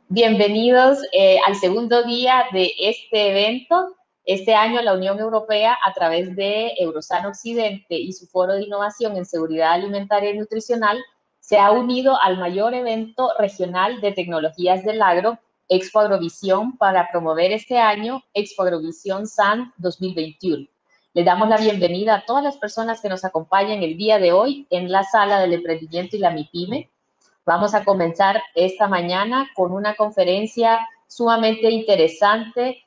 Bienvenidos al segundo día de este evento. Este año la Unión Europea, a través de Eurosan Occidente y su Foro de Innovación en Seguridad Alimentaria y Nutricional, se ha unido al mayor evento regional de tecnologías del agro, Expo Agrovisión, para promover este año Expo Agrovisión SAN 2021. Le damos la bienvenida a todas las personas que nos acompañan el día de hoy en la sala del emprendimiento y la MIPYME. Vamos a comenzar esta mañana con una conferencia sumamente interesante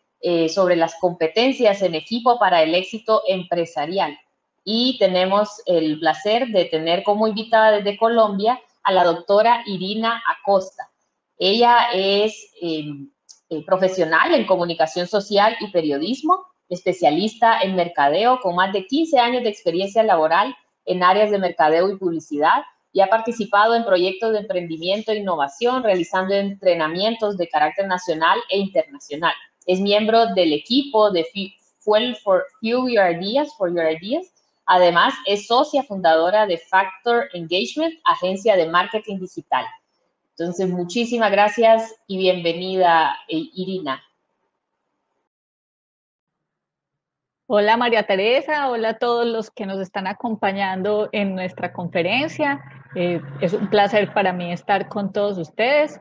sobre las competencias en equipo para el éxito empresarial. Y tenemos el placer de tener como invitada desde Colombia a la doctora Irina Acosta. Ella es profesional en comunicación social y periodismo, especialista en mercadeo con más de 15 años de experiencia laboral en áreas de mercadeo y publicidad, y ha participado en proyectos de emprendimiento e innovación, realizando entrenamientos de carácter nacional e internacional. Es miembro del equipo de Fuel for Your Ideas. Además, es socia fundadora de Factor Engagement, agencia de marketing digital. Entonces, muchísimas gracias y bienvenida, Irina. Hola María Teresa, hola a todos los que nos están acompañando en nuestra conferencia. Es un placer para mí estar con todos ustedes.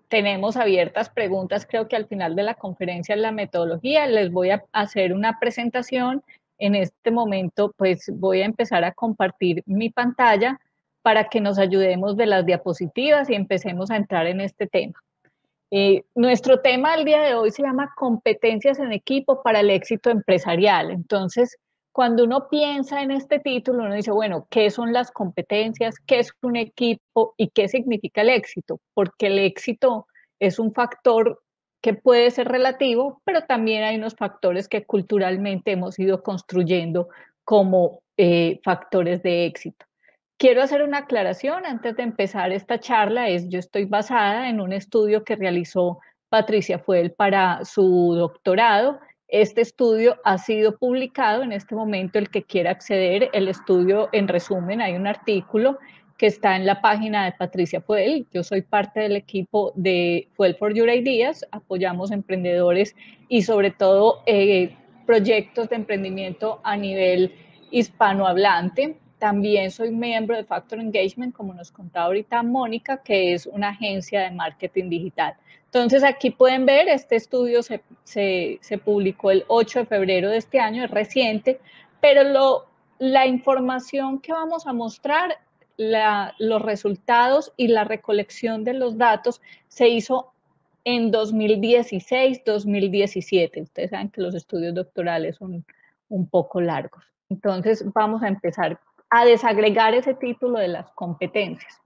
Tenemos abiertas preguntas, creo que al final de la conferencia en la metodología les voy a hacer una presentación. En este momento pues voy a empezar a compartir mi pantalla para que nos ayudemos de las diapositivas y empecemos a entrar en este tema. Nuestro tema del día de hoy se llama competencias en equipo para el éxito empresarial. Entonces, cuando uno piensa en este título, uno dice, bueno, ¿qué son las competencias? ¿Qué es un equipo? ¿Y qué significa el éxito? Porque el éxito es un factor que puede ser relativo, pero también hay unos factores que culturalmente hemos ido construyendo como factores de éxito. Quiero hacer una aclaración antes de empezar esta charla. Yo estoy basada en un estudio que realizó Patricia Fuel para su doctorado. Este estudio ha sido publicado en este momento. El que quiera acceder, el estudio en resumen, hay un artículo que está en la página de Patricia Fuel. Yo soy parte del equipo de Fuel for Your Ideas. Apoyamos emprendedores y sobre todo proyectos de emprendimiento a nivel hispanohablante. También soy miembro de Factor Engagement, como nos contaba ahorita Mónica, que es una agencia de marketing digital. Entonces, aquí pueden ver, este estudio se publicó el 8 de febrero de este año, es reciente, pero la información que vamos a mostrar, los resultados y la recolección de los datos se hizo en 2016, 2017. Ustedes saben que los estudios doctorales son un poco largos. Entonces, vamos a empezar a desagregar ese título de las competencias.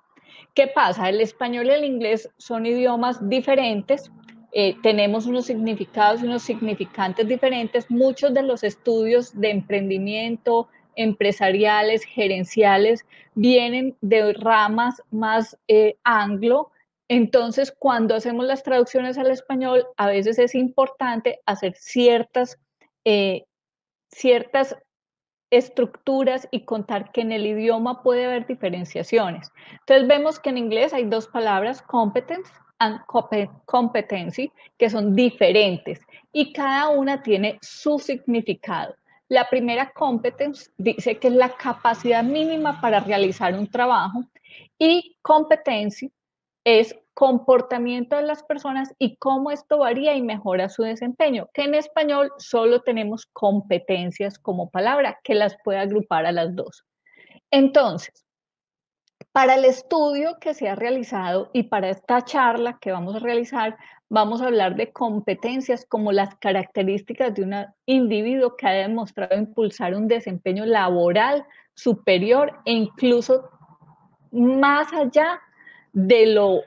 ¿Qué pasa? El español y el inglés son idiomas diferentes, tenemos unos significados y unos significantes diferentes. Muchos de los estudios de emprendimiento, empresariales, gerenciales, vienen de ramas más anglo. Entonces, cuando hacemos las traducciones al español, a veces es importante hacer ciertas estructuras y contar que en el idioma puede haber diferenciaciones. Entonces vemos que en inglés hay dos palabras, competence and competency, que son diferentes y cada una tiene su significado. La primera, competence, dice que es la capacidad mínima para realizar un trabajo, y competency es comportamiento de las personas y cómo esto varía y mejora su desempeño, que en español solo tenemos competencias como palabra, que las puede agrupar a las dos. Entonces, para el estudio que se ha realizado y para esta charla que vamos a realizar, vamos a hablar de competencias como las características de un individuo que ha demostrado impulsar un desempeño laboral superior e incluso más allá del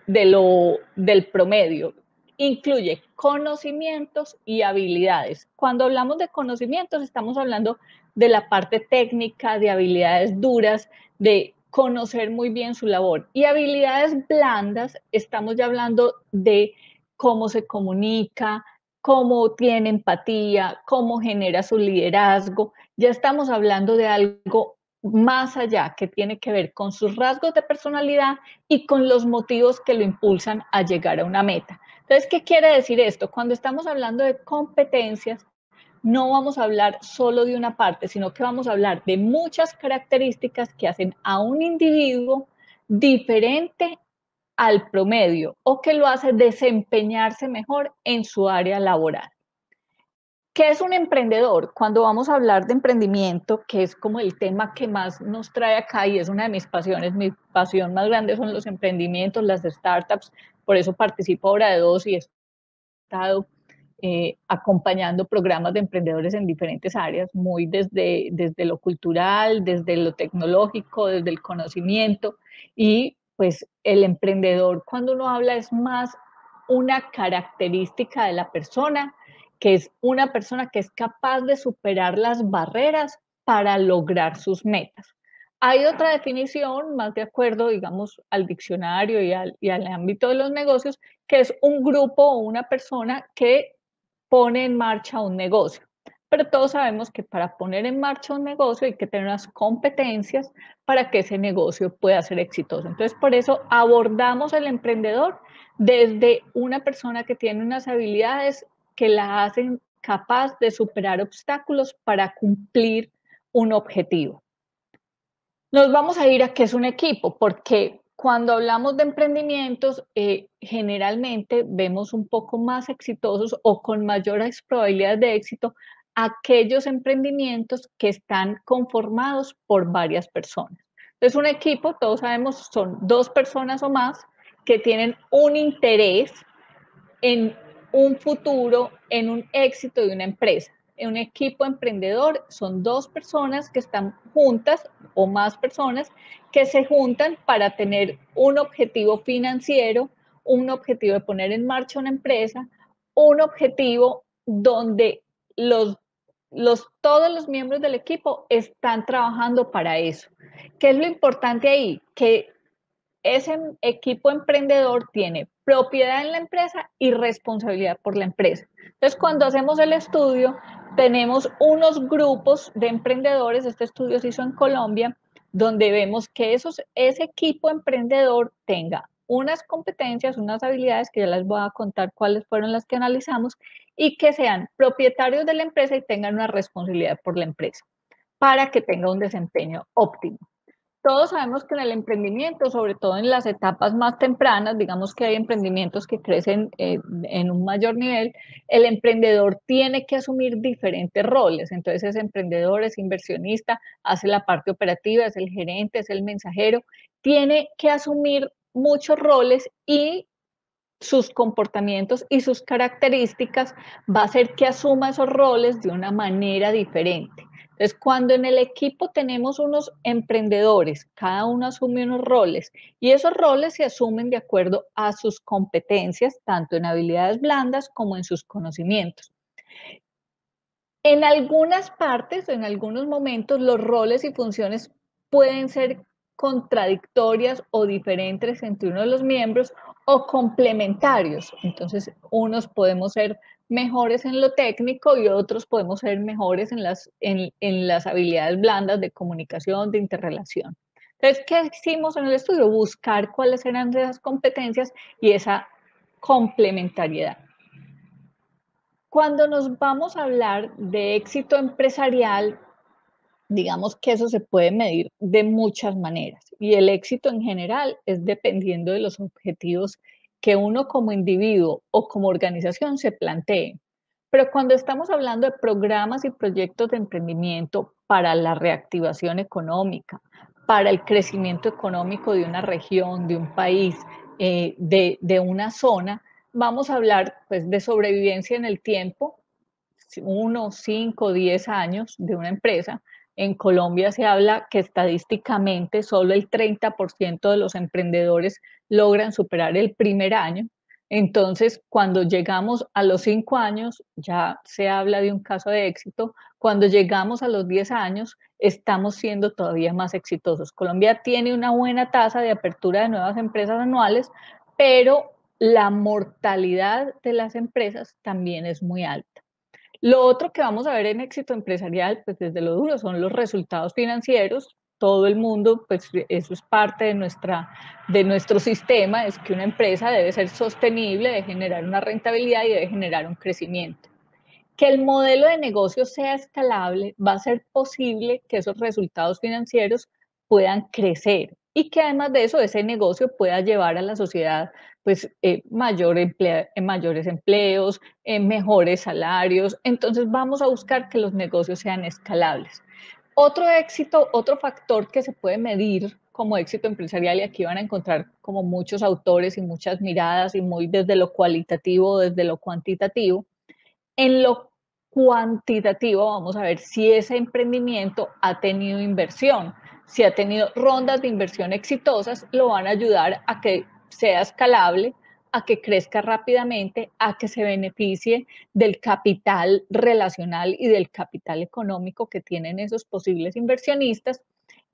promedio. Incluye conocimientos y habilidades. Cuando hablamos de conocimientos, estamos hablando de la parte técnica, de habilidades duras, de conocer muy bien su labor. Y habilidades blandas, estamos ya hablando de cómo se comunica, cómo tiene empatía, cómo genera su liderazgo. Ya estamos hablando de algo más allá, que tiene que ver con sus rasgos de personalidad y con los motivos que lo impulsan a llegar a una meta. Entonces, ¿qué quiere decir esto? Cuando estamos hablando de competencias, no vamos a hablar solo de una parte, sino que vamos a hablar de muchas características que hacen a un individuo diferente al promedio o que lo hace desempeñarse mejor en su área laboral. ¿Qué es un emprendedor? Cuando vamos a hablar de emprendimiento, que es como el tema que más nos trae acá y es una de mis pasiones, mi pasión más grande son los emprendimientos, las startups, por eso participo ahora de dos y he estado acompañando programas de emprendedores en diferentes áreas, muy desde lo cultural, desde lo tecnológico, desde el conocimiento y pues el emprendedor cuando uno habla es más una característica de la persona, que es una persona que es capaz de superar las barreras para lograr sus metas. Hay otra definición, más de acuerdo, digamos, al diccionario y al ámbito de los negocios, que es un grupo o una persona que pone en marcha un negocio. Pero todos sabemos que para poner en marcha un negocio hay que tener unas competencias para que ese negocio pueda ser exitoso. Entonces, por eso abordamos el emprendedor desde una persona que tiene unas habilidades que la hacen capaz de superar obstáculos para cumplir un objetivo. Nos vamos a ir a qué es un equipo, porque cuando hablamos de emprendimientos, generalmente vemos un poco más exitosos o con mayores probabilidades de éxito aquellos emprendimientos que están conformados por varias personas. Entonces, un equipo, todos sabemos, son dos personas o más que tienen un interés en un futuro, en un éxito de una empresa. En un equipo emprendedor son dos personas que están juntas o más personas que se juntan para tener un objetivo financiero, un objetivo de poner en marcha una empresa, un objetivo donde todos los miembros del equipo están trabajando para eso. ¿Qué es lo importante ahí? Que ese equipo emprendedor tiene propiedad en la empresa y responsabilidad por la empresa. Entonces, cuando hacemos el estudio, tenemos unos grupos de emprendedores, este estudio se hizo en Colombia, donde vemos que ese equipo emprendedor tenga unas competencias, unas habilidades, que ya les voy a contar cuáles fueron las que analizamos, y que sean propietarios de la empresa y tengan una responsabilidad por la empresa, para que tenga un desempeño óptimo. Todos sabemos que en el emprendimiento, sobre todo en las etapas más tempranas, digamos que hay emprendimientos que crecen en un mayor nivel, el emprendedor tiene que asumir diferentes roles. Entonces es emprendedor, es inversionista, hace la parte operativa, es el gerente, es el mensajero, tiene que asumir muchos roles y sus comportamientos y sus características va a hacer que asuma esos roles de una manera diferente. Entonces, cuando en el equipo tenemos unos emprendedores, cada uno asume unos roles y esos roles se asumen de acuerdo a sus competencias, tanto en habilidades blandas como en sus conocimientos. En algunas partes, en algunos momentos, los roles y funciones pueden ser contradictorias o diferentes entre uno de los miembros o complementarios. Entonces, unos podemos ser mejores en lo técnico y otros podemos ser mejores en las habilidades blandas de comunicación, de interrelación. Entonces, ¿qué hicimos en el estudio? Buscar cuáles eran esas competencias y esa complementariedad. Cuando nos vamos a hablar de éxito empresarial, digamos que eso se puede medir de muchas maneras y el éxito en general es dependiendo de los objetivos que uno como individuo o como organización se plantee. Pero cuando estamos hablando de programas y proyectos de emprendimiento para la reactivación económica, para el crecimiento económico de una región, de un país, de una zona, vamos a hablar pues, de sobrevivencia en el tiempo, 1, 5, 10 años de una empresa. En Colombia se habla que estadísticamente solo el 30% de los emprendedores logran superar el primer año. Entonces, cuando llegamos a los 5 años, ya se habla de un caso de éxito. Cuando llegamos a los 10 años, estamos siendo todavía más exitosos. Colombia tiene una buena tasa de apertura de nuevas empresas anuales, pero la mortalidad de las empresas también es muy alta. Lo otro que vamos a ver en éxito empresarial, pues desde lo duro, son los resultados financieros. todo el mundo, pues eso es parte de nuestro sistema, es que una empresa debe ser sostenible, debe generar una rentabilidad y debe generar un crecimiento. Que el modelo de negocio sea escalable, va a ser posible que esos resultados financieros puedan crecer y que además de eso ese negocio pueda llevar a la sociedad pues mayores empleos, mejores salarios. Entonces vamos a buscar que los negocios sean escalables. Otro éxito, otro factor que se puede medir como éxito empresarial, y aquí van a encontrar como muchos autores y muchas miradas y muy desde lo cualitativo, desde lo cuantitativo. En lo cuantitativo vamos a ver si ese emprendimiento ha tenido inversión, si ha tenido rondas de inversión exitosas, lo van a ayudar a que sea escalable, a que crezca rápidamente, a que se beneficie del capital relacional y del capital económico que tienen esos posibles inversionistas.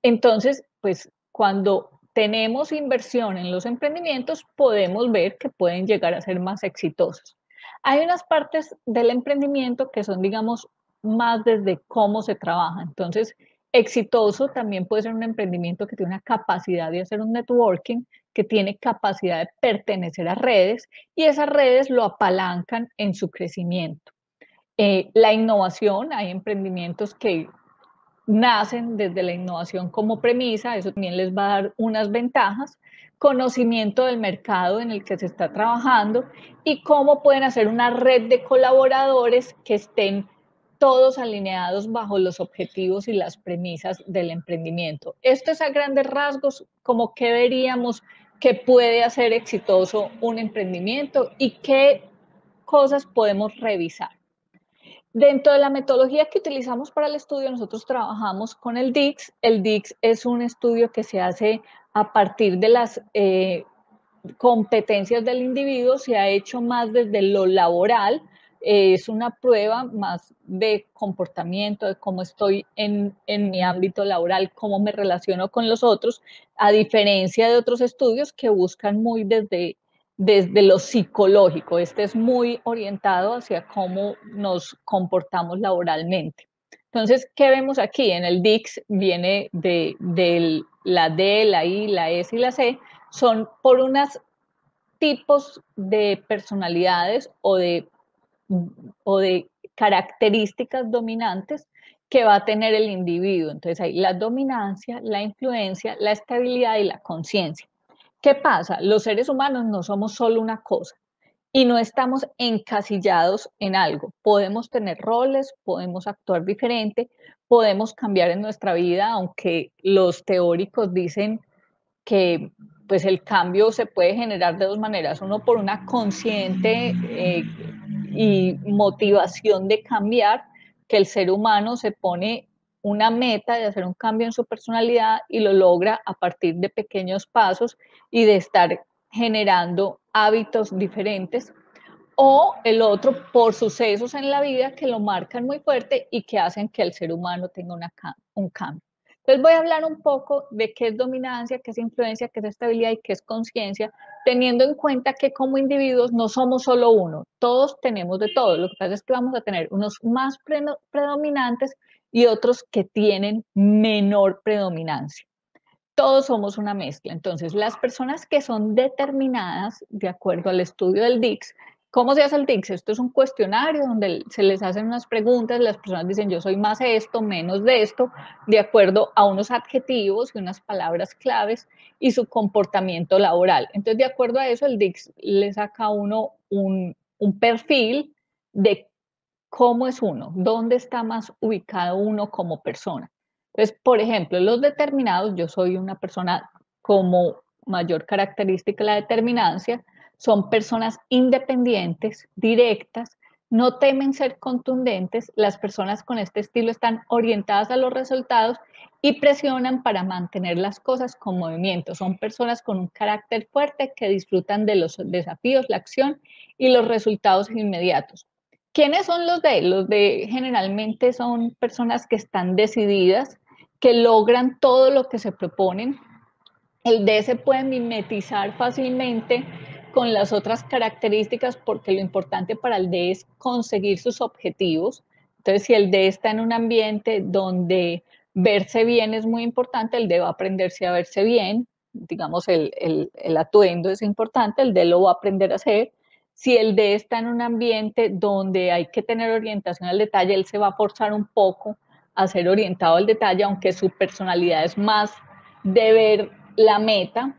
Entonces, pues cuando tenemos inversión en los emprendimientos, podemos ver que pueden llegar a ser más exitosos. Hay unas partes del emprendimiento que son, digamos, más desde cómo se trabaja. Entonces, exitoso también puede ser un emprendimiento que tiene una capacidad de hacer un networking, que tiene capacidad de pertenecer a redes y esas redes lo apalancan en su crecimiento. La innovación, hay emprendimientos que nacen desde la innovación como premisa, eso también les va a dar unas ventajas, conocimiento del mercado en el que se está trabajando y cómo pueden hacer una red de colaboradores que estén todos alineados bajo los objetivos y las premisas del emprendimiento. Esto es a grandes rasgos como qué veríamos que puede hacer exitoso un emprendimiento y qué cosas podemos revisar. Dentro de la metodología que utilizamos para el estudio, nosotros trabajamos con el DICS. El DICS es un estudio que se hace a partir de las competencias del individuo, se ha hecho más desde lo laboral, es una prueba más de comportamiento, de cómo estoy en mi ámbito laboral, cómo me relaciono con los otros, a diferencia de otros estudios que buscan muy desde lo psicológico. Este es muy orientado hacia cómo nos comportamos laboralmente. Entonces, ¿qué vemos aquí? En el DICS viene de la D, la I, la S y la C, son por unos tipos de personalidades o de características dominantes que va a tener el individuo. Entonces hay la dominancia, la influencia, la estabilidad y la conciencia. ¿Qué pasa? Los seres humanos no somos solo una cosa y no estamos encasillados en algo. Podemos tener roles, podemos actuar diferente, podemos cambiar en nuestra vida, aunque los teóricos dicen que pues el cambio se puede generar de dos maneras, uno por una consciente y motivación de cambiar, que el ser humano se pone una meta de hacer un cambio en su personalidad y lo logra a partir de pequeños pasos y de estar generando hábitos diferentes, o el otro por sucesos en la vida que lo marcan muy fuerte y que hacen que el ser humano tenga un cambio. Entonces voy a hablar un poco de qué es dominancia, qué es influencia, qué es estabilidad y qué es conciencia, teniendo en cuenta que como individuos no somos solo uno, todos tenemos de todo. Lo que pasa es que vamos a tener unos más predominantes y otros que tienen menor predominancia. Todos somos una mezcla. Entonces, las personas que son determinadas, de acuerdo al estudio del DICS, ¿cómo se hace el DICS? Esto es un cuestionario donde se les hacen unas preguntas, las personas dicen yo soy más esto, menos de esto, de acuerdo a unos adjetivos y unas palabras claves y su comportamiento laboral. Entonces, de acuerdo a eso, el DICS le saca a uno un perfil de cómo es uno, dónde está más ubicado uno como persona. Entonces, por ejemplo, los determinados, yo soy una persona como mayor característica la determinancia, son personas independientes, directas, no temen ser contundentes, las personas con este estilo están orientadas a los resultados y presionan para mantener las cosas con movimiento. Son personas con un carácter fuerte que disfrutan de los desafíos, la acción y los resultados inmediatos. ¿Quiénes son los D? Los D generalmente son personas que están decididas, que logran todo lo que se proponen. El D se puede mimetizar fácilmente con las otras características porque lo importante para el D es conseguir sus objetivos. Entonces, si el D está en un ambiente donde verse bien es muy importante, el D va a aprenderse a verse bien, digamos, el atuendo es importante, el D lo va a aprender a hacer. Si el D está en un ambiente donde hay que tener orientación al detalle, él se va a forzar un poco a ser orientado al detalle, aunque su personalidad es más de ver la meta,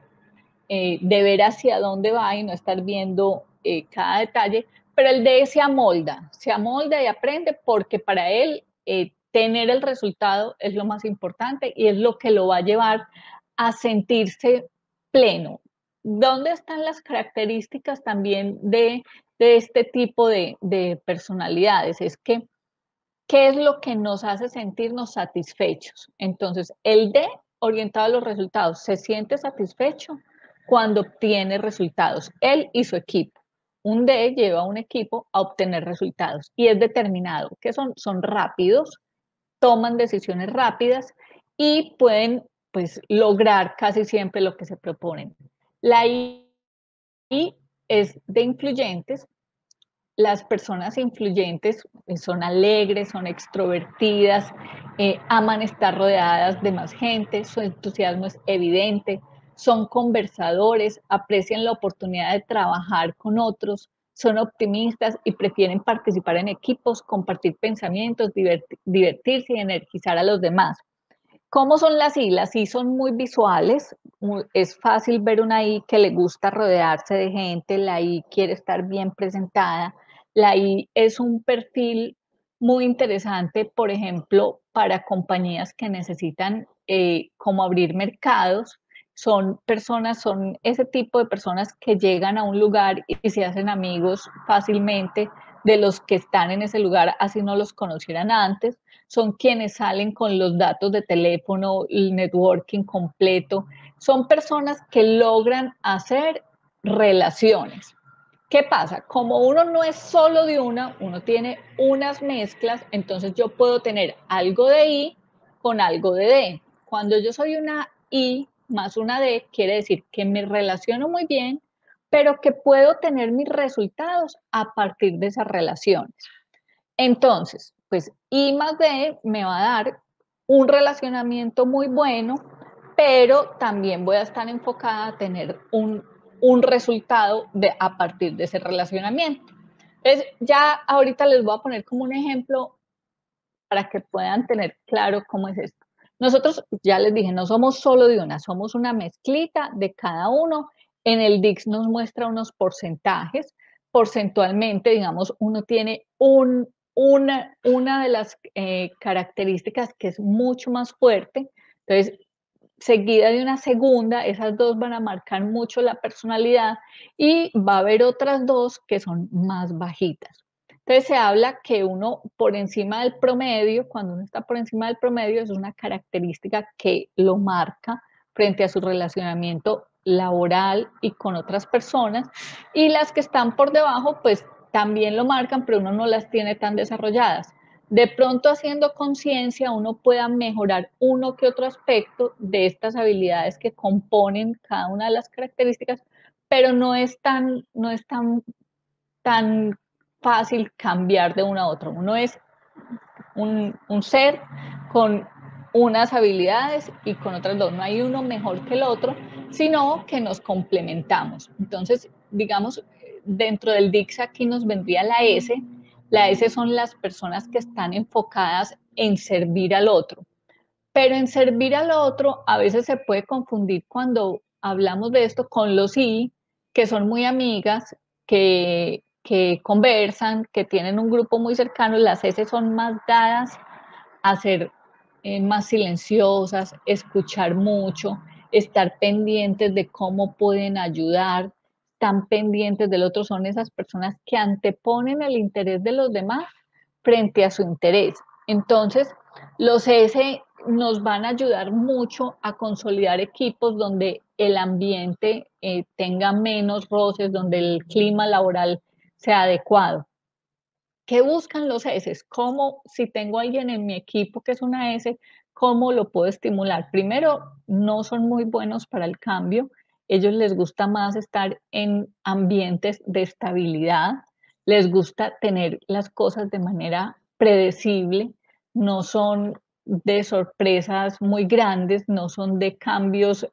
de ver hacia dónde va y no estar viendo cada detalle, pero el D se amolda y aprende porque para él tener el resultado es lo más importante y es lo que lo va a llevar a sentirse pleno. ¿Dónde están las características también de este tipo de personalidades? Es que, ¿qué es lo que nos hace sentirnos satisfechos? Entonces, el D, orientado a los resultados, se siente satisfecho cuando obtiene resultados, él y su equipo. Un D lleva a un equipo a obtener resultados y es determinado, que son rápidos, toman decisiones rápidas y pueden pues lograr casi siempre lo que se proponen. La I es de influyentes. Las personas influyentes son alegres, son extrovertidas, aman estar rodeadas de más gente, su entusiasmo es evidente, son conversadores, aprecian la oportunidad de trabajar con otros, son optimistas y prefieren participar en equipos, compartir pensamientos, divertirse y energizar a los demás. ¿Cómo son las I? Las I son muy visuales, es fácil ver una I que le gusta rodearse de gente, la I quiere estar bien presentada, la I es un perfil muy interesante, por ejemplo, para compañías que necesitan como abrir mercados, son personas, son ese tipo de personas que llegan a un lugar y se hacen amigos fácilmente de los que están en ese lugar, así no los conocieran antes, son quienes salen con los datos de teléfono, el networking completo, son personas que logran hacer relaciones. ¿Qué pasa? Como uno no es solo de una, uno tiene unas mezclas, entonces yo puedo tener algo de I con algo de D. Cuando yo soy una I más una D, quiere decir que me relaciono muy bien, pero que puedo tener mis resultados a partir de esas relaciones. Entonces, pues I más D me va a dar un relacionamiento muy bueno, pero también voy a estar enfocada a tener un resultado a partir de ese relacionamiento. Entonces, ya ahorita les voy a poner como un ejemplo para que puedan tener claro cómo es esto. Nosotros, ya les dije, no somos solo de una, somos una mezclita de cada uno. En el DIX nos muestra unos porcentajes. Porcentualmente, digamos, uno tiene una de las características que es mucho más fuerte. Entonces, seguida de una segunda, esas dos van a marcar mucho la personalidad y va a haber otras dos que son más bajitas. Entonces se habla que uno por encima del promedio, cuando uno está por encima del promedio, es una característica que lo marca frente a su relacionamiento laboral y con otras personas, y las que están por debajo, pues también lo marcan, pero uno no las tiene tan desarrolladas. De pronto haciendo conciencia uno pueda mejorar uno que otro aspecto de estas habilidades que componen cada una de las características, pero no es tan fácil cambiar de uno a otro. Uno es un ser con unas habilidades y con otras dos. No hay uno mejor que el otro, sino que nos complementamos. Entonces, digamos, dentro del DIX aquí nos vendría la S. La S son las personas que están enfocadas en servir al otro. Pero en servir al otro a veces se puede confundir cuando hablamos de esto con los I, que son muy amigas, que conversan, que tienen un grupo muy cercano. Las S son más dadas a ser más silenciosas, escuchar mucho, estar pendientes de cómo pueden ayudar, están pendientes del otro. Son esas personas que anteponen el interés de los demás frente a su interés. Entonces, los S nos van a ayudar mucho a consolidar equipos donde el ambiente tenga menos roces, donde el clima laboral sea adecuado. ¿Qué buscan los S? ¿Cómo, si tengo a alguien en mi equipo que es una S, cómo lo puedo estimular? Primero, no son muy buenos para el cambio. Ellos les gusta más estar en ambientes de estabilidad. Les gusta tener las cosas de manera predecible. No son de sorpresas muy grandes, no son de cambios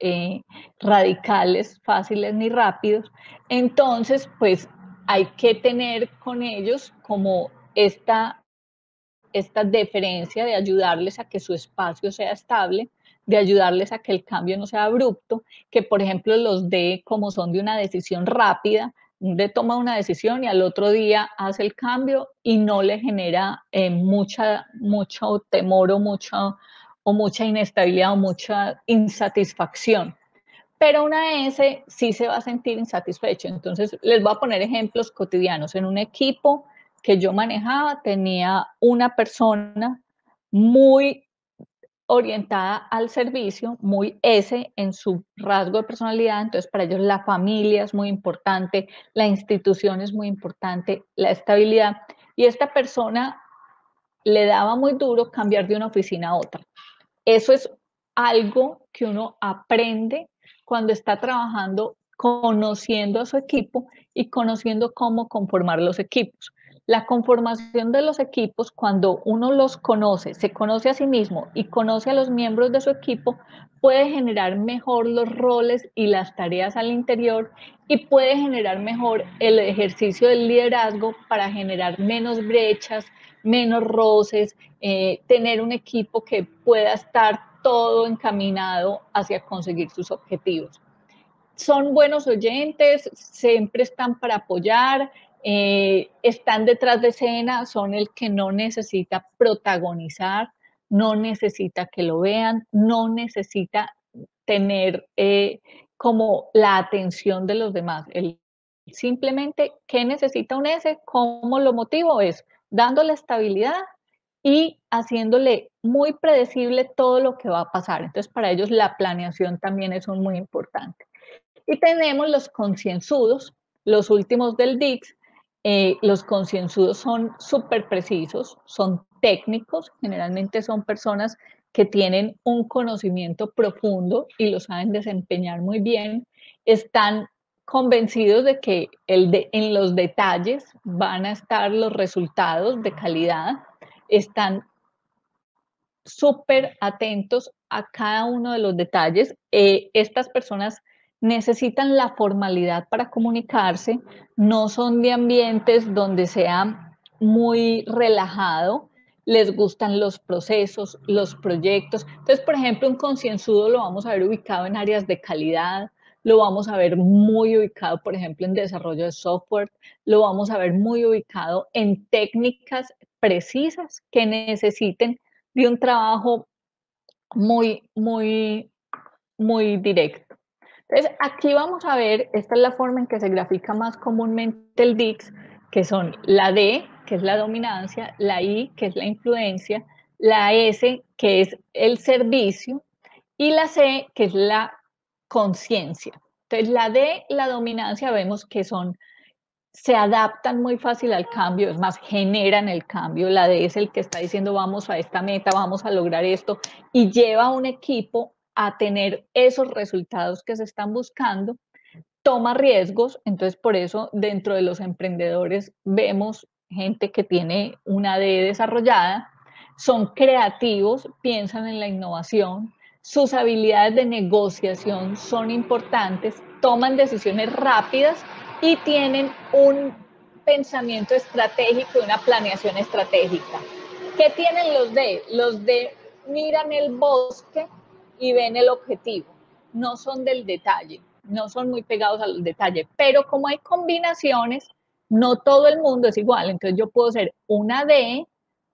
radicales, fáciles ni rápidos. Entonces, pues hay que tener con ellos como esta deferencia de ayudarles a que su espacio sea estable, de ayudarles a que el cambio no sea abrupto, que por ejemplo los dé como son de una decisión rápida, de toma una decisión y al otro día hace el cambio y no le genera mucho temor o mucha inestabilidad o mucha insatisfacción. Pero una S sí se va a sentir insatisfecho. Entonces, les voy a poner ejemplos cotidianos. En un equipo que yo manejaba, tenía una persona muy orientada al servicio, muy S en su rasgo de personalidad. Entonces, para ellos la familia es muy importante, la institución es muy importante, la estabilidad. Y esta persona le daba muy duro cambiar de una oficina a otra. Eso es algo que uno aprende cuando está trabajando, conociendo a su equipo y conociendo cómo conformar los equipos. La conformación de los equipos, cuando uno los conoce, se conoce a sí mismo y conoce a los miembros de su equipo, puede generar mejor los roles y las tareas al interior y puede generar mejor el ejercicio del liderazgo para generar menos brechas, menos roces, tener un equipo que pueda estar todo encaminado hacia conseguir sus objetivos. Son buenos oyentes, siempre están para apoyar, están detrás de escena, son el que no necesita protagonizar, no necesita que lo vean, no necesita tener como la atención de los demás. Él simplemente, ¿qué necesita un S? ¿Cómo lo motivo? Es dándole estabilidad y haciéndole muy predecible todo lo que va a pasar. Entonces, para ellos la planeación también es muy importante. Y tenemos los concienzudos, los últimos del DICS. Los concienzudos son súper precisos, son técnicos, generalmente son personas que tienen un conocimiento profundo y lo saben desempeñar muy bien, están convencidos de que en los detalles van a estar los resultados de calidad, están súper atentos a cada uno de los detalles. Estas personas necesitan la formalidad para comunicarse, no son de ambientes donde sea muy relajado, les gustan los procesos, los proyectos. Entonces, por ejemplo, un concienzudo lo vamos a ver ubicado en áreas de calidad, lo vamos a ver muy ubicado, por ejemplo, en desarrollo de software, lo vamos a ver muy ubicado en técnicas precisas que necesiten de un trabajo muy directo. Entonces, aquí vamos a ver, esta es la forma en que se grafica más comúnmente el DICS, que son la D, que es la dominancia, la I, que es la influencia, la S, que es el servicio, y la C, que es la conciencia. Entonces, la D, la dominancia, vemos que se adaptan muy fácil al cambio, es más, generan el cambio. La D es el que está diciendo vamos a esta meta, vamos a lograr esto, y lleva a un equipo a tener esos resultados que se están buscando, toma riesgos, entonces por eso dentro de los emprendedores vemos gente que tiene una D desarrollada, son creativos, piensan en la innovación, sus habilidades de negociación son importantes, toman decisiones rápidas y tienen un pensamiento estratégico y una planeación estratégica. ¿Qué tienen los D? Los D miran el bosque y ven el objetivo, no son del detalle, no son muy pegados a los detalles, pero como hay combinaciones, no todo el mundo es igual, entonces yo puedo ser una D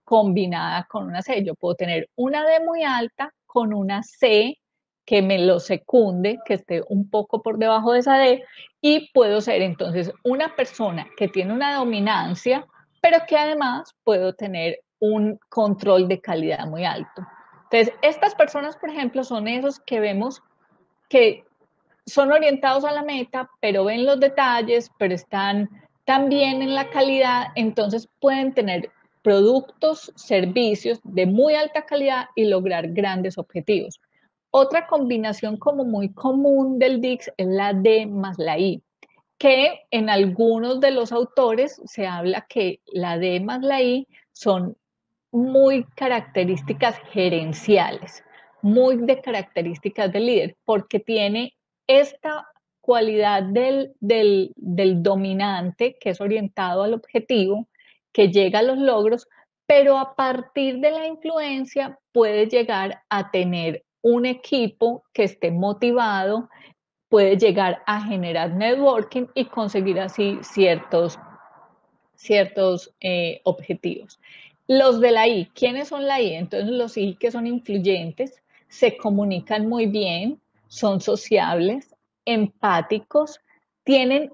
combinada con una C, yo puedo tener una D muy alta con una C que me lo secunde, que esté un poco por debajo de esa D, y puedo ser entonces una persona que tiene una dominancia, pero que además puedo tener un control de calidad muy alto. Entonces, estas personas, por ejemplo, son esos que vemos que son orientados a la meta, pero ven los detalles, pero están también en la calidad, entonces pueden tener productos, servicios de muy alta calidad y lograr grandes objetivos. Otra combinación como muy común del DICS es la D más la I, que en algunos de los autores se habla que la D más la I son muy características gerenciales, muy de características del líder, porque tiene esta cualidad del dominante que es orientado al objetivo, que llega a los logros, pero a partir de la influencia puede llegar a tener un equipo que esté motivado, puede llegar a generar networking y conseguir así ciertos objetivos. Los de la I, ¿quiénes son la I? Entonces los I que son influyentes, se comunican muy bien, son sociables, empáticos, tienen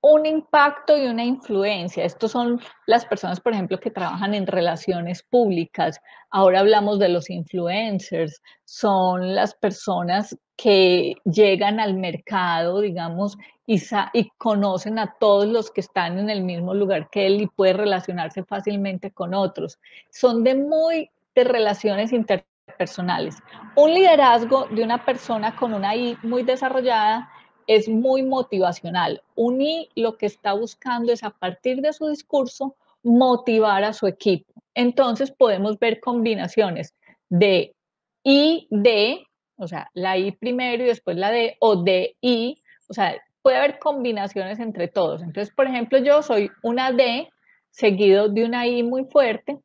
un impacto y una influencia. Estos son las personas, por ejemplo, que trabajan en relaciones públicas. Ahora hablamos de los influencers. Son las personas que llegan al mercado, digamos, y conocen a todos los que están en el mismo lugar que él y puede relacionarse fácilmente con otros. Son de relaciones interpersonales. Un liderazgo de una persona con una I muy desarrollada es muy motivacional. Un I lo que está buscando es a partir de su discurso motivar a su equipo. Entonces podemos ver combinaciones de I, D, o sea, la I primero y después la D, o D, I, o sea, puede haber combinaciones entre todos. Entonces, por ejemplo, yo soy una D seguido de una I muy fuerte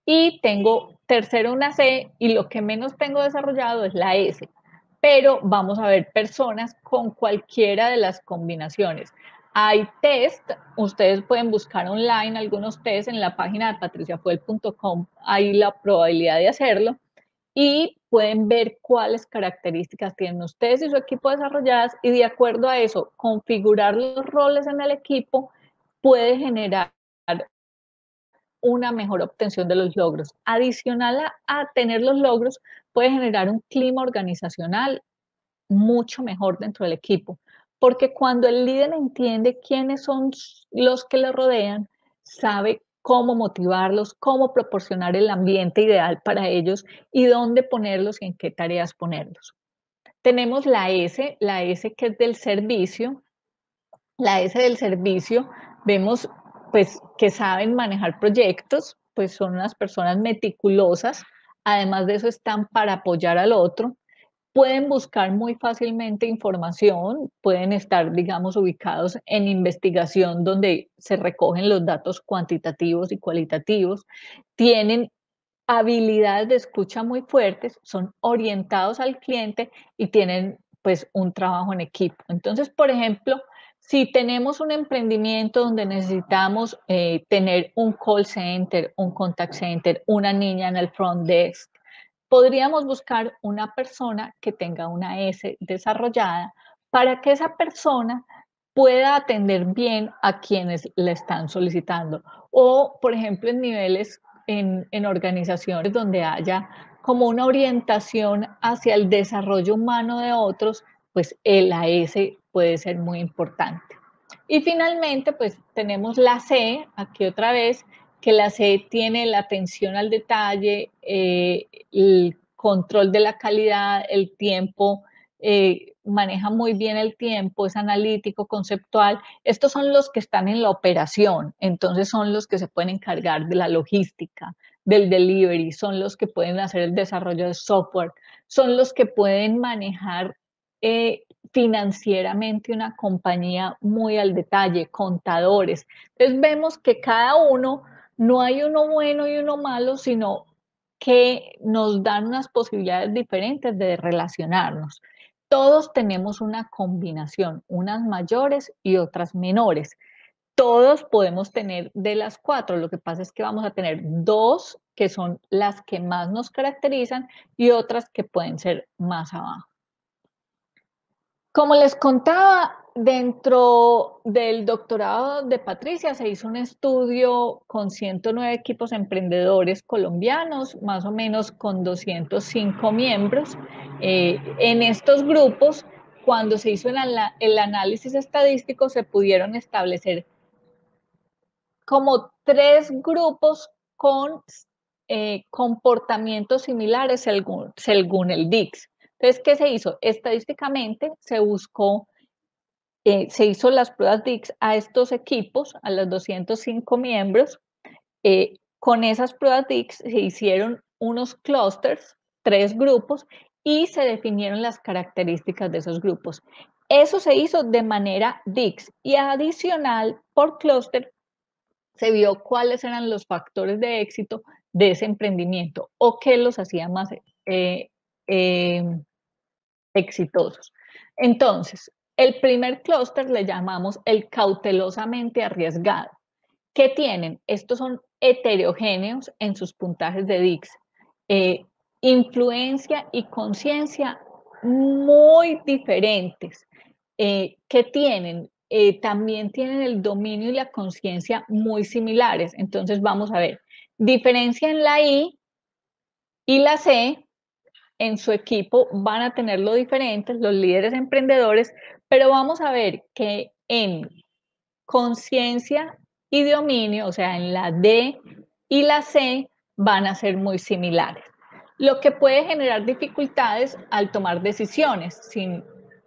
y tengo tercero una C y lo que menos tengo desarrollado es la S. Pero vamos a ver personas con cualquiera de las combinaciones. Hay test, ustedes pueden buscar online algunos test en la página de patriciafuel.com, hay la probabilidad de hacerlo y pueden ver cuáles características tienen ustedes y su equipo desarrolladas y de acuerdo a eso, configurar los roles en el equipo puede generar una mejor obtención de los logros. Adicional a tener los logros, puede generar un clima organizacional mucho mejor dentro del equipo, porque cuando el líder entiende quiénes son los que le rodean, sabe cómo motivarlos, cómo proporcionar el ambiente ideal para ellos y dónde ponerlos y en qué tareas ponerlos. Tenemos la S que es del servicio. La S del servicio, vemos pues que saben manejar proyectos, pues son unas personas meticulosas, además de eso están para apoyar al otro, pueden buscar muy fácilmente información, pueden estar, digamos, ubicados en investigación donde se recogen los datos cuantitativos y cualitativos, tienen habilidades de escucha muy fuertes, son orientados al cliente y tienen pues un trabajo en equipo. Entonces, por ejemplo, si tenemos un emprendimiento donde necesitamos tener un call center, un contact center, una niña en el front desk, podríamos buscar una persona que tenga una S desarrollada para que esa persona pueda atender bien a quienes le están solicitando. O, por ejemplo, en niveles, en organizaciones donde haya como una orientación hacia el desarrollo humano de otros, pues el AS puede ser muy importante. Y finalmente, pues tenemos la C, aquí otra vez, que la C tiene la atención al detalle, el control de la calidad, el tiempo, maneja muy bien el tiempo, es analítico, conceptual. Estos son los que están en la operación, entonces son los que se pueden encargar de la logística, del delivery, son los que pueden hacer el desarrollo de software, son los que pueden manejar financieramente una compañía muy al detalle, contadores. Entonces vemos que cada uno, no hay uno bueno y uno malo, sino que nos dan unas posibilidades diferentes de relacionarnos. Todos tenemos una combinación, unas mayores y otras menores. Todos podemos tener de las cuatro, lo que pasa es que vamos a tener dos que son las que más nos caracterizan y otras que pueden ser más abajo. Como les contaba, dentro del doctorado de Patricia se hizo un estudio con 109 equipos emprendedores colombianos, más o menos con 205 miembros. En estos grupos, cuando se hizo el análisis estadístico, se pudieron establecer como tres grupos con comportamientos similares según el DICS. Entonces, ¿qué se hizo? Estadísticamente se buscó, se hizo las pruebas DICS a estos equipos, a los 205 miembros, Con esas pruebas DICS se hicieron unos clústeres, 3 grupos, y se definieron las características de esos grupos. Eso se hizo de manera DICS y adicional por clúster se vio cuáles eran los factores de éxito de ese emprendimiento o qué los hacía más eh, exitosos. Entonces, el primer clúster le llamamos el cautelosamente arriesgado. ¿Qué tienen? Estos son heterogéneos en sus puntajes de DICS. Influencia y conciencia muy diferentes. ¿Qué tienen? También tienen el dominio y la conciencia muy similares. Entonces vamos a ver, diferencia en la I y la C en su equipo van a tenerlo diferentes, los líderes emprendedores, pero vamos a ver que en conciencia y dominio, o sea, en la D y la C, van a ser muy similares. Lo que puede generar dificultades al tomar decisiones,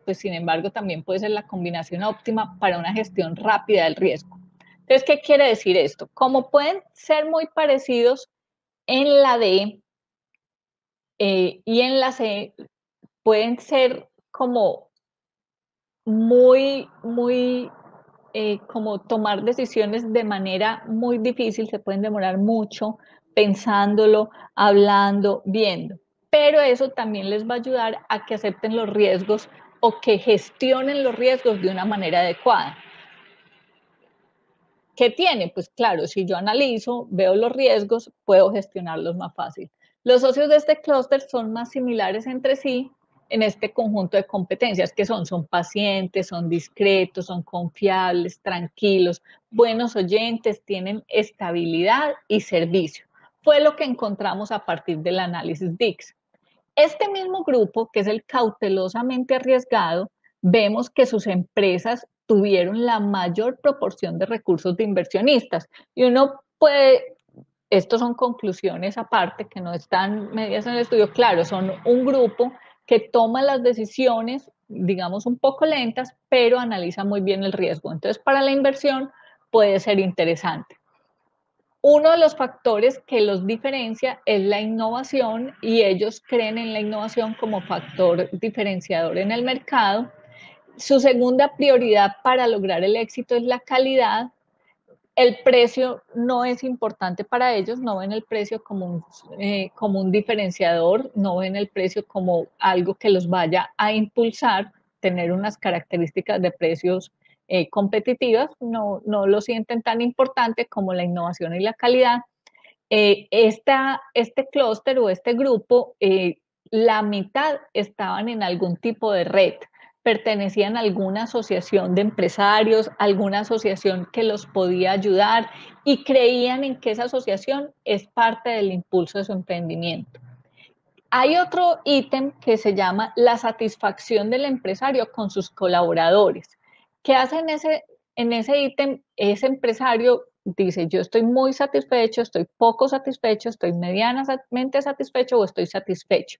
pues sin embargo también puede ser la combinación óptima para una gestión rápida del riesgo. Entonces, ¿qué quiere decir esto? Como pueden ser muy parecidos en la D y en la C, pueden ser como muy como tomar decisiones de manera muy difícil, se pueden demorar mucho pensándolo, hablando, viendo. Pero eso también les va a ayudar a que acepten los riesgos o que gestionen los riesgos de una manera adecuada. ¿Qué tiene? Pues claro, si yo analizo, veo los riesgos, puedo gestionarlos más fácil. Los socios de este clúster son más similares entre sí en este conjunto de competencias que son pacientes, son discretos, son confiables, tranquilos, buenos oyentes, tienen estabilidad y servicio. Fue lo que encontramos a partir del análisis DICS. Este mismo grupo, que es el cautelosamente arriesgado, vemos que sus empresas tuvieron la mayor proporción de recursos de inversionistas. Y uno puede, estos son conclusiones aparte que no están medidas en el estudio, claro, son un grupo que toma las decisiones, digamos, un poco lentas, pero analiza muy bien el riesgo. Entonces, para la inversión puede ser interesante. Uno de los factores que los diferencia es la innovación y ellos creen en la innovación como factor diferenciador en el mercado. Su segunda prioridad para lograr el éxito es la calidad. El precio no es importante para ellos, no ven el precio como un diferenciador, no ven el precio como algo que los vaya a impulsar, tener unas características de precios competitivas, no lo sienten tan importante como la innovación y la calidad. Este clúster o este grupo, la mitad estaban en algún tipo de red, pertenecían a alguna asociación de empresarios, alguna asociación que los podía ayudar y creían en que esa asociación es parte del impulso de su emprendimiento. Hay otro ítem que se llama la satisfacción del empresario con sus colaboradores. ¿Qué hace en ese ítem? Ese empresario dice, yo estoy muy satisfecho, estoy poco satisfecho, estoy medianamente satisfecho o estoy satisfecho.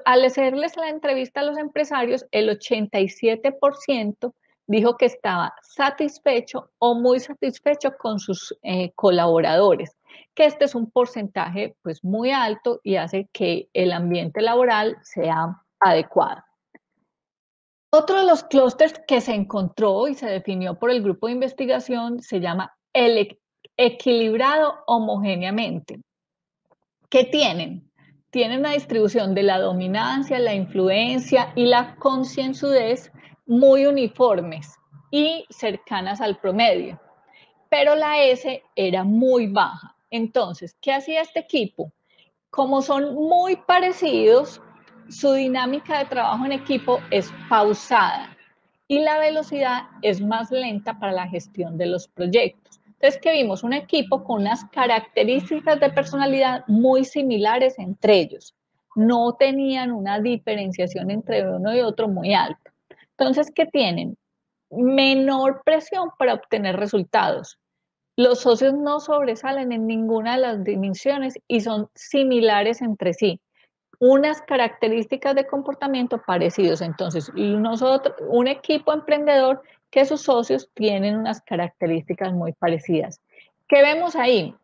Al hacerles la entrevista a los empresarios, el 87% dijo que estaba satisfecho o muy satisfecho con sus colaboradores, que este es un porcentaje pues muy alto y hace que el ambiente laboral sea adecuado. Otro de los clústeres que se encontró y se definió por el grupo de investigación se llama el equilibrado homogéneamente. ¿Qué tienen? Tienen una distribución de la dominancia, la influencia y la concienzudez muy uniformes y cercanas al promedio, pero la S era muy baja. Entonces, ¿qué hacía este equipo? Como son muy parecidos, su dinámica de trabajo en equipo es pausada y la velocidad es más lenta para la gestión de los proyectos. Entonces, ¿qué vimos? Un equipo con unas características de personalidad muy similares entre ellos. No tenían una diferenciación entre uno y otro muy alta. Entonces, ¿qué tienen? Menor presión para obtener resultados. Los socios no sobresalen en ninguna de las dimensiones y son similares entre sí. Unas características de comportamiento parecidos. Entonces, un equipo emprendedor que sus socios tienen unas características muy parecidas. ¿Qué vemos ahí?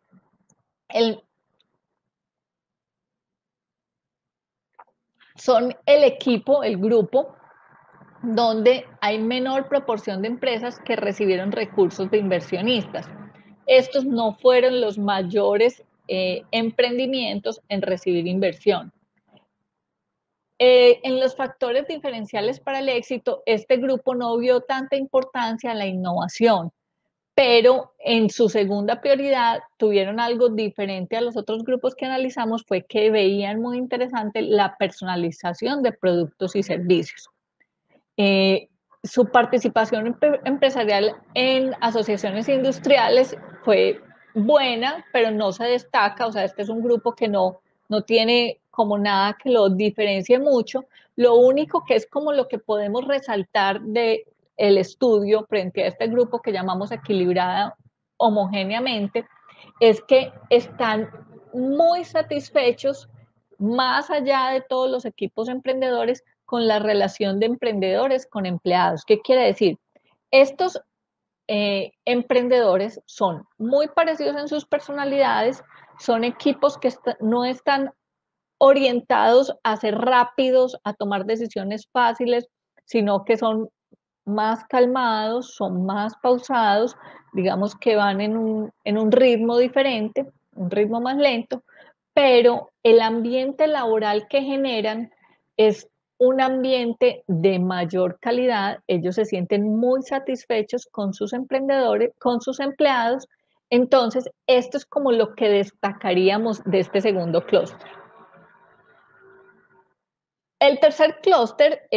son el equipo, el grupo, donde hay menor proporción de empresas que recibieron recursos de inversionistas. Estos no fueron los mayores emprendimientos en recibir inversión. En los factores diferenciales para el éxito, este grupo no vio tanta importancia en la innovación, pero en su segunda prioridad tuvieron algo diferente a los otros grupos que analizamos, fue que veían muy interesante la personalización de productos y servicios. Su participación empresarial en asociaciones industriales fue buena, pero no se destaca, o sea, este es un grupo que no tiene como nada que lo diferencie mucho. Lo único que es como lo que podemos resaltar de el estudio frente a este grupo que llamamos equilibrada homogéneamente, es que están muy satisfechos, más allá de todos los equipos emprendedores, con la relación de emprendedores con empleados. ¿Qué quiere decir? Estos emprendedores son muy parecidos en sus personalidades, son equipos que no están orientados a ser rápidos, a tomar decisiones fáciles, sino que son más calmados, son más pausados, digamos que van en un ritmo diferente, un ritmo más lento, pero el ambiente laboral que generan es un ambiente de mayor calidad, ellos se sienten muy satisfechos con sus emprendedores, con sus empleados, entonces esto es como lo que destacaríamos de este segundo clúster. El tercer clúster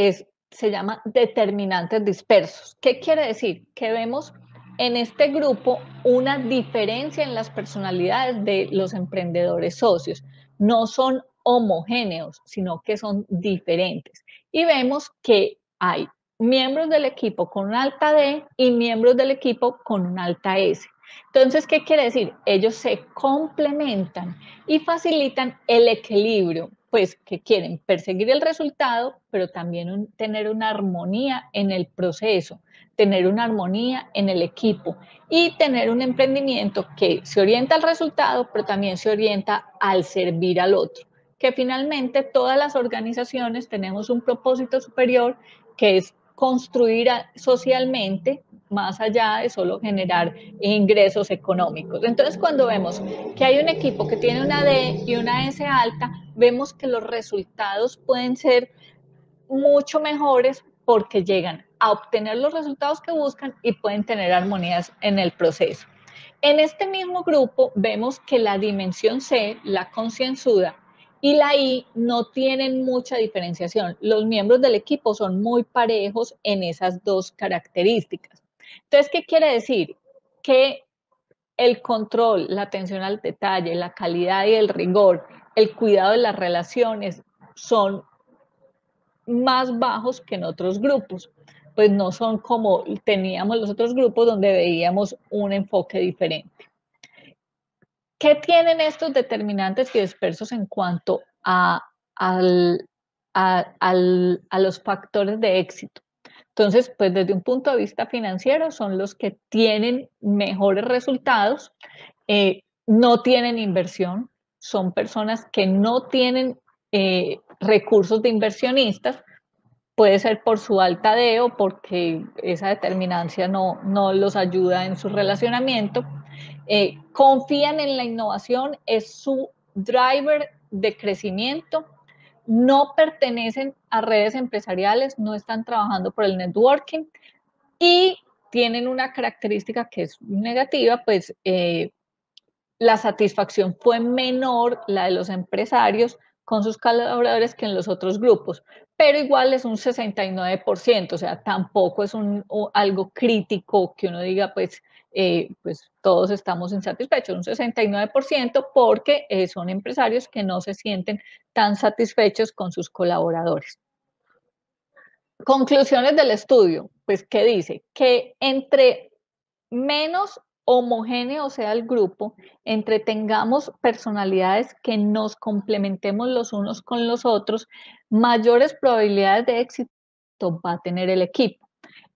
se llama determinantes dispersos. ¿Qué quiere decir? Que vemos en este grupo una diferencia en las personalidades de los emprendedores socios. No son homogéneos, sino que son diferentes. Y vemos que hay miembros del equipo con una alta D y miembros del equipo con una alta S. Entonces, ¿qué quiere decir? Ellos se complementan y facilitan el equilibrio, pues que quieren perseguir el resultado, pero también tener una armonía en el proceso, tener una armonía en el equipo y tener un emprendimiento que se orienta al resultado, pero también se orienta al servir al otro. Que finalmente todas las organizaciones tenemos un propósito superior que es construir socialmente más allá de solo generar ingresos económicos. Entonces, cuando vemos que hay un equipo que tiene una D y una S alta, vemos que los resultados pueden ser mucho mejores porque llegan a obtener los resultados que buscan y pueden tener armonías en el proceso. En este mismo grupo vemos que la dimensión C, la concienzuda, y la I no tienen mucha diferenciación. Los miembros del equipo son muy parejos en esas dos características. Entonces, ¿qué quiere decir? Que el control, la atención al detalle, la calidad y el rigor, el cuidado de las relaciones son más bajos que en otros grupos, pues no son como teníamos los otros grupos donde veíamos un enfoque diferente. ¿Qué tienen estos determinantes y dispersos en cuanto a los factores de éxito? Entonces, pues desde un punto de vista financiero son los que tienen mejores resultados, no tienen inversión, son personas que no tienen recursos de inversionistas, puede ser por su alta D o porque esa determinancia no los ayuda en su relacionamiento. Confían en la innovación, es su driver de crecimiento, no pertenecen a redes empresariales, no están trabajando por el networking y tienen una característica que es negativa, pues la satisfacción fue menor, la de los empresarios con sus colaboradores, que en los otros grupos, pero igual es un 69%, o sea, tampoco es algo crítico que uno diga, pues todos estamos insatisfechos, un 69% porque son empresarios que no se sienten tan satisfechos con sus colaboradores. Conclusiones del estudio, pues, ¿qué dice? Que entre menos homogéneo sea el grupo, entre tengamos personalidades que nos complementemos los unos con los otros, mayores probabilidades de éxito va a tener el equipo.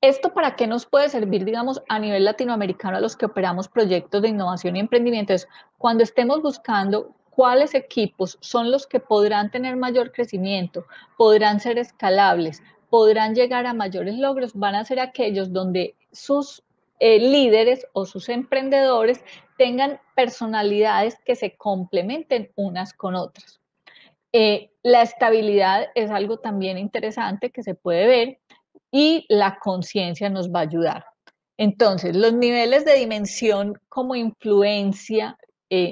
¿Esto para qué nos puede servir, digamos, a nivel latinoamericano a los que operamos proyectos de innovación y emprendimiento? Es cuando estemos buscando cuáles equipos son los que podrán tener mayor crecimiento, podrán ser escalables, podrán llegar a mayores logros, van a ser aquellos donde sus líderes o sus emprendedores tengan personalidades que se complementen unas con otras. La estabilidad es algo también interesante que se puede ver y la conciencia nos va a ayudar. Entonces, los niveles de dimensión como influencia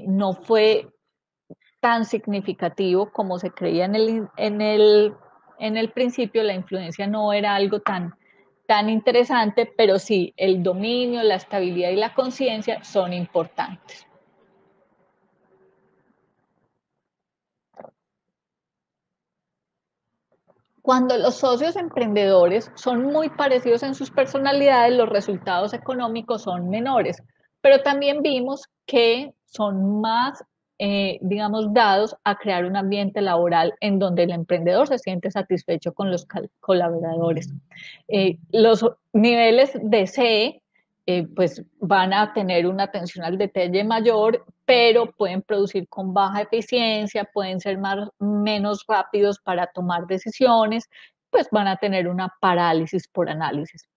no fue tan significativo como se creía en el principio. La influencia no era algo tan interesante, pero sí, el dominio, la estabilidad y la conciencia son importantes. Cuando los socios emprendedores son muy parecidos en sus personalidades, los resultados económicos son menores, pero también vimos que son más, digamos, dados a crear un ambiente laboral en donde el emprendedor se siente satisfecho con los colaboradores. Los niveles de CE pues van a tener una atención al detalle mayor, pero pueden producir con baja eficiencia, pueden ser menos rápidos para tomar decisiones, pues van a tener una parálisis por análisis.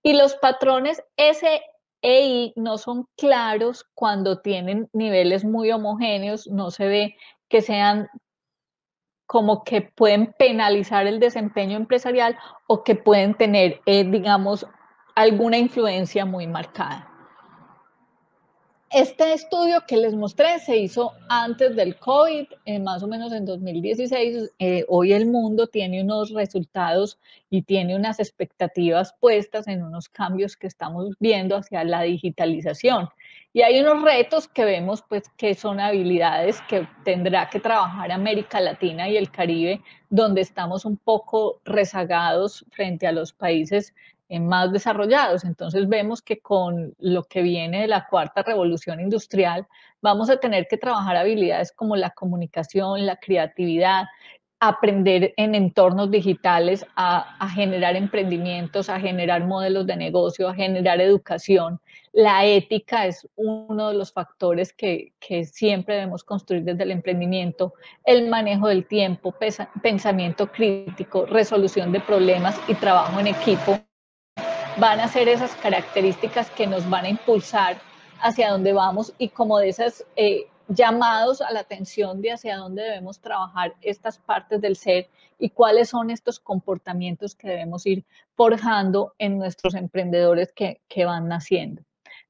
Y los patrones S e I no son claros cuando tienen niveles muy homogéneos, no se ve que sean como que pueden penalizar el desempeño empresarial o que pueden tener, digamos, alguna influencia muy marcada. Este estudio que les mostré se hizo antes del COVID, más o menos en 2016. Hoy el mundo tiene unos resultados y tiene unas expectativas puestas en unos cambios que estamos viendo hacia la digitalización. Y hay unos retos que vemos pues que son habilidades que tendrá que trabajar América Latina y el Caribe, donde estamos un poco rezagados frente a los países más desarrollados. Entonces vemos que con lo que viene de la cuarta revolución industrial, vamos a tener que trabajar habilidades como la comunicación, la creatividad, aprender en entornos digitales a generar emprendimientos, a generar modelos de negocio, a generar educación. La ética es uno de los factores que siempre debemos construir desde el emprendimiento, el manejo del tiempo, pensamiento crítico, resolución de problemas y trabajo en equipo van a ser esas características que nos van a impulsar hacia dónde vamos y como de esas llamados a la atención de hacia dónde debemos trabajar estas partes del ser y cuáles son estos comportamientos que debemos ir forjando en nuestros emprendedores que van naciendo.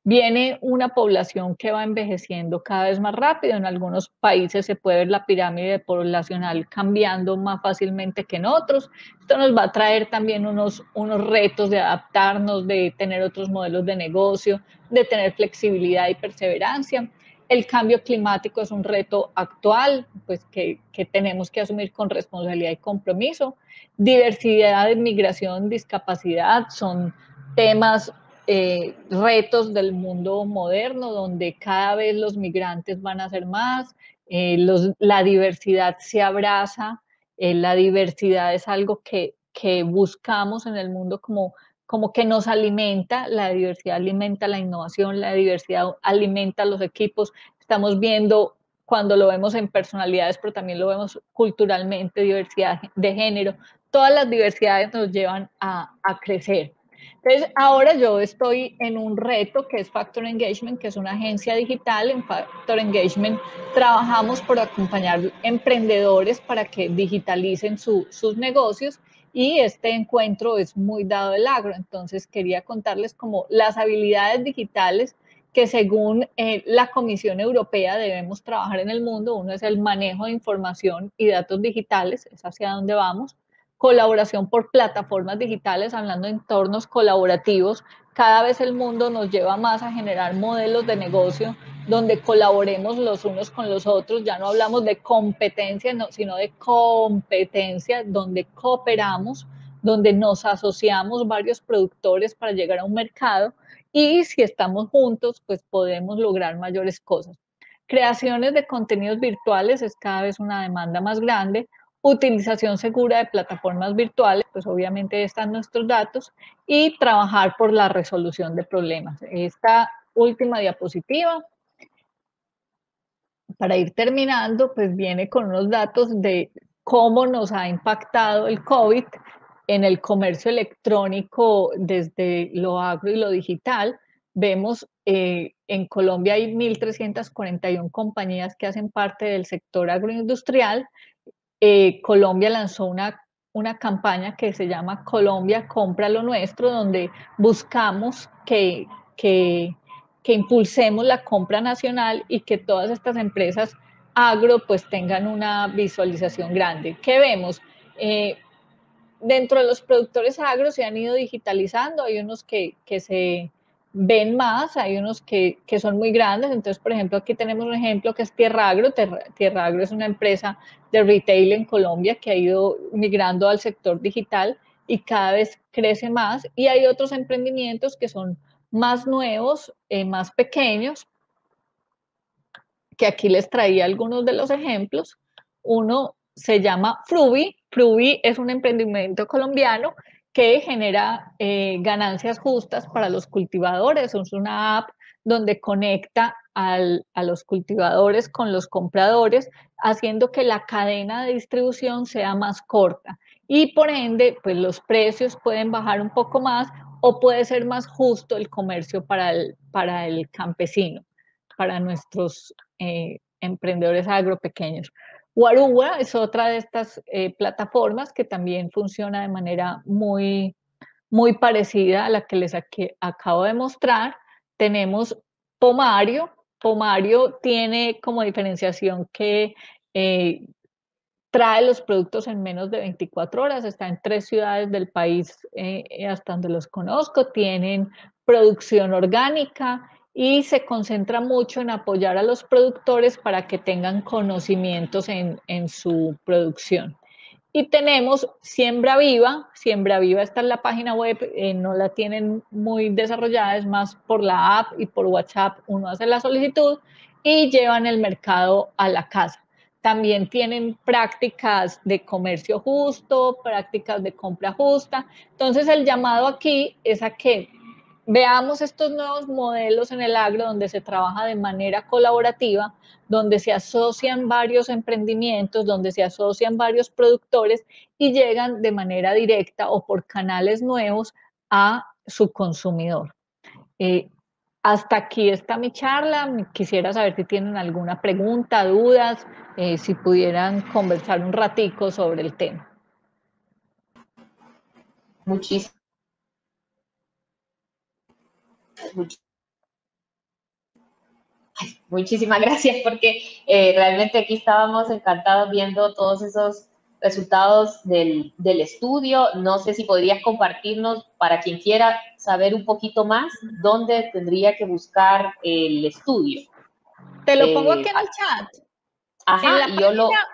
Viene una población que va envejeciendo cada vez más rápido. En algunos países se puede ver la pirámide poblacional cambiando más fácilmente que en otros. Esto nos va a traer también unos retos de adaptarnos, de tener otros modelos de negocio, de tener flexibilidad y perseverancia. El cambio climático es un reto actual, pues que tenemos que asumir con responsabilidad y compromiso. Diversidad, migración, discapacidad son temas retos del mundo moderno, donde cada vez los migrantes van a ser más, la diversidad se abraza, la diversidad es algo que buscamos en el mundo como que nos alimenta, la diversidad alimenta la innovación, la diversidad alimenta los equipos. Estamos viendo cuando lo vemos en personalidades, pero también lo vemos culturalmente, diversidad de género. Todas las diversidades nos llevan a crecer. Entonces, ahora yo estoy en un reto que es Factor Engagement, que es una agencia digital. En Factor Engagement trabajamos por acompañar emprendedores para que digitalicen sus negocios y este encuentro es muy dado del agro. Entonces, quería contarles como las habilidades digitales que según la Comisión Europea debemos trabajar en el mundo. Uno es el manejo de información y datos digitales, es hacia dónde vamos. Colaboración por plataformas digitales, hablando de entornos colaborativos. Cada vez el mundo nos lleva más a generar modelos de negocio donde colaboremos los unos con los otros. Ya no hablamos de competencia, no, sino de competencia, donde cooperamos, donde nos asociamos varios productores para llegar a un mercado y si estamos juntos, pues podemos lograr mayores cosas. Creaciones de contenidos virtuales es cada vez una demanda más grande. utilización segura de plataformas virtuales, pues obviamente están nuestros datos, y trabajar por la resolución de problemas. Esta última diapositiva, para ir terminando, pues viene con unos datos de cómo nos ha impactado el COVID en el comercio electrónico desde lo agro y lo digital. Vemos en Colombia hay 1.341 compañías que hacen parte del sector agroindustrial. Colombia lanzó una campaña que se llama Colombia Compra lo Nuestro, donde buscamos que impulsemos la compra nacional y que todas estas empresas agro pues tengan una visualización grande. ¿Qué vemos? Dentro de los productores agro se han ido digitalizando, hay unos que se ven más, hay unos que son muy grandes. Entonces, por ejemplo, aquí tenemos un ejemplo que es Tierra Agro. Tierra Agro es una empresa de retail en Colombia que ha ido migrando al sector digital y cada vez crece más. Y hay otros emprendimientos que son más nuevos, más pequeños, que aquí les traía algunos de los ejemplos. Uno se llama Frubi. Frubi es un emprendimiento colombiano que genera ganancias justas para los cultivadores. Es una app donde conecta a los cultivadores con los compradores, haciendo que la cadena de distribución sea más corta. Y por ende, pues los precios pueden bajar un poco más o puede ser más justo el comercio para el campesino, para nuestros emprendedores agropequeños. Warúa es otra de estas plataformas que también funciona de manera muy parecida a la que les acabo de mostrar. Tenemos Pomario. Pomario tiene como diferenciación que trae los productos en menos de 24 horas, está en 3 ciudades del país, hasta donde los conozco, tienen producción orgánica y se concentra mucho en apoyar a los productores para que tengan conocimientos en su producción. Y tenemos Siembra Viva. Siembra Viva está en la página web, no la tienen muy desarrollada, es más por la app y por WhatsApp uno hace la solicitud y llevan el mercado a la casa. También tienen prácticas de comercio justo, prácticas de compra justa. Entonces el llamado aquí es a que veamos estos nuevos modelos en el agro donde se trabaja de manera colaborativa, donde se asocian varios emprendimientos, donde se asocian varios productores y llegan de manera directa o por canales nuevos a su consumidor. Hasta aquí está mi charla. Quisiera saber si tienen alguna pregunta, dudas, si pudieran conversar un ratico sobre el tema. Muchísimas Muchísimas gracias porque realmente aquí estábamos encantados viendo todos esos resultados del estudio. No sé si podrías compartirnos, para quien quiera saber un poquito más, dónde tendría que buscar el estudio. Te lo pongo aquí en el chat. En la Ajá, y yo lo... página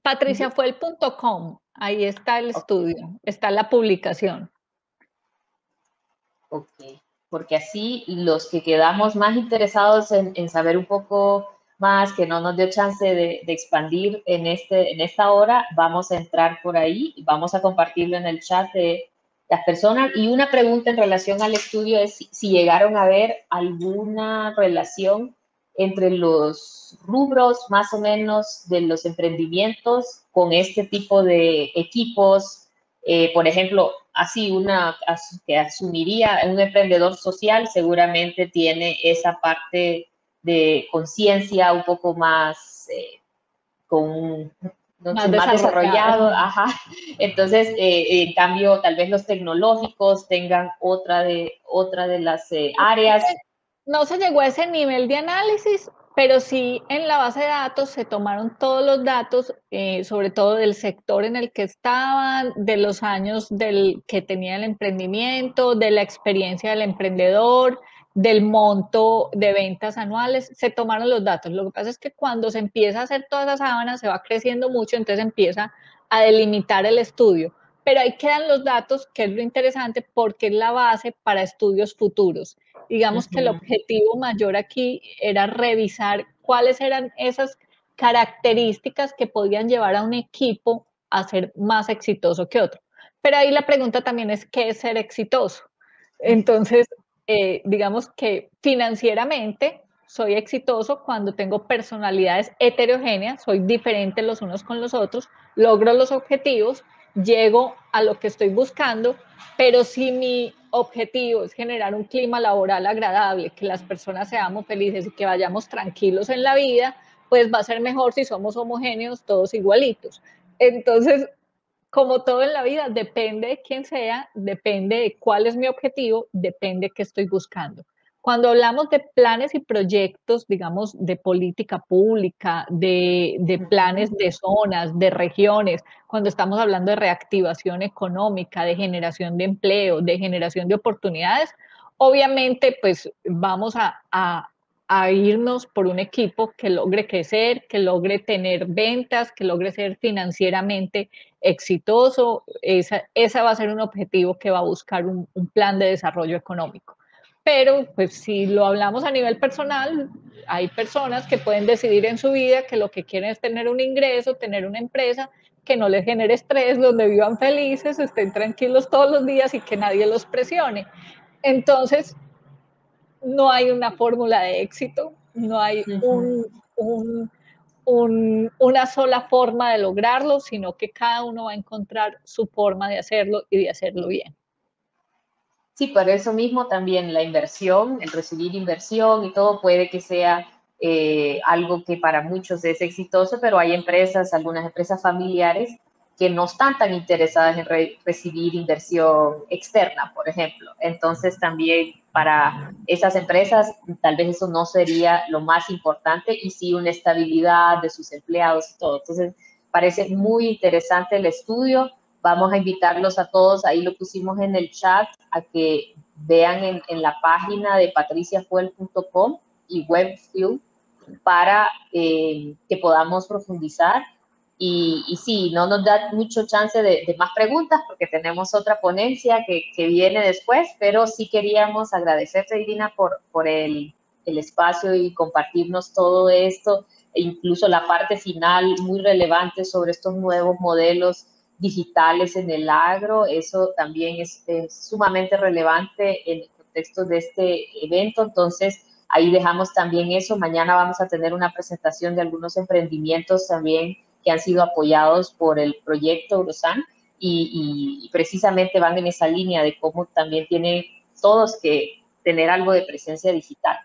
patriciafuel.com, ahí está el estudio, está la publicación. Ok, porque así los que quedamos más interesados en saber un poco más, que no nos dio chance de expandir en esta hora, vamos a entrar por ahí y vamos a compartirlo en el chat de las personas. Y una pregunta en relación al estudio es si llegaron a ver alguna relación entre los rubros más o menos de los emprendimientos con este tipo de equipos. Por ejemplo, así que asumiría un emprendedor social seguramente tiene esa parte de conciencia un poco más no sé, más desarrollado, ajá. Entonces, en cambio, tal vez los tecnológicos tengan otra de las áreas. No se llegó a ese nivel de análisis, pero sí en la base de datos se tomaron todos los datos, sobre todo del sector en el que estaban, de los años que tenía el emprendimiento, de la experiencia del emprendedor, del monto de ventas anuales, se tomaron los datos. Lo que pasa es que cuando se empieza a hacer toda esa sábana se va creciendo mucho, entonces empieza a delimitar el estudio. Pero ahí quedan los datos, que es lo interesante, porque es la base para estudios futuros. Digamos que el objetivo mayor aquí era revisar cuáles eran esas características que podían llevar a un equipo a ser más exitoso que otro. Pero ahí la pregunta también es, ¿qué es ser exitoso? Entonces, digamos que financieramente soy exitoso cuando tengo personalidades heterogéneas, soy diferente los unos con los otros, logro los objetivos, llego a lo que estoy buscando, pero si mi objetivo es generar un clima laboral agradable, que las personas seamos felices y que vayamos tranquilos en la vida, pues va a ser mejor si somos homogéneos, todos igualitos. Entonces, como todo en la vida, depende de quién sea, depende de cuál es mi objetivo, depende de qué estoy buscando. Cuando hablamos de planes y proyectos, digamos, de política pública, de planes de zonas, de regiones, cuando estamos hablando de reactivación económica, de generación de empleo, de generación de oportunidades, obviamente, pues vamos a irnos por un equipo que logre crecer, que logre tener ventas, que logre ser financieramente exitoso. Esa va a ser un objetivo que va a buscar un plan de desarrollo económico. Pero pues si lo hablamos a nivel personal, hay personas que pueden decidir en su vida que lo que quieren es tener un ingreso, tener una empresa que no les genere estrés, donde vivan felices, estén tranquilos todos los días y que nadie los presione. Entonces, no hay una fórmula de éxito, no hay una sola forma de lograrlo, sino que cada uno va a encontrar su forma de hacerlo y de hacerlo bien. Sí, por eso mismo también la inversión, el recibir inversión y todo puede que sea algo que para muchos es exitoso, pero hay empresas, algunas empresas familiares, que no están tan interesadas en recibir inversión externa, por ejemplo. Entonces también para esas empresas tal vez eso no sería lo más importante y sí una estabilidad de sus empleados y todo. Entonces parece muy interesante el estudio. Vamos a invitarlos a todos, ahí lo pusimos en el chat, a que vean en la página de patriciafuel.com y Webfuel para que podamos profundizar. Y sí, no nos da mucho chance de más preguntas porque tenemos otra ponencia que viene después, pero sí queríamos agradecerte, Irina, por el espacio y compartirnos todo esto, e incluso la parte final muy relevante sobre estos nuevos modelos digitales en el agro. Eso también es sumamente relevante en el contexto de este evento. Entonces, ahí dejamos también eso. Mañana vamos a tener una presentación de algunos emprendimientos también que han sido apoyados por el proyecto Eurosan y precisamente van en esa línea de cómo también tienen todos que tener algo de presencia digital.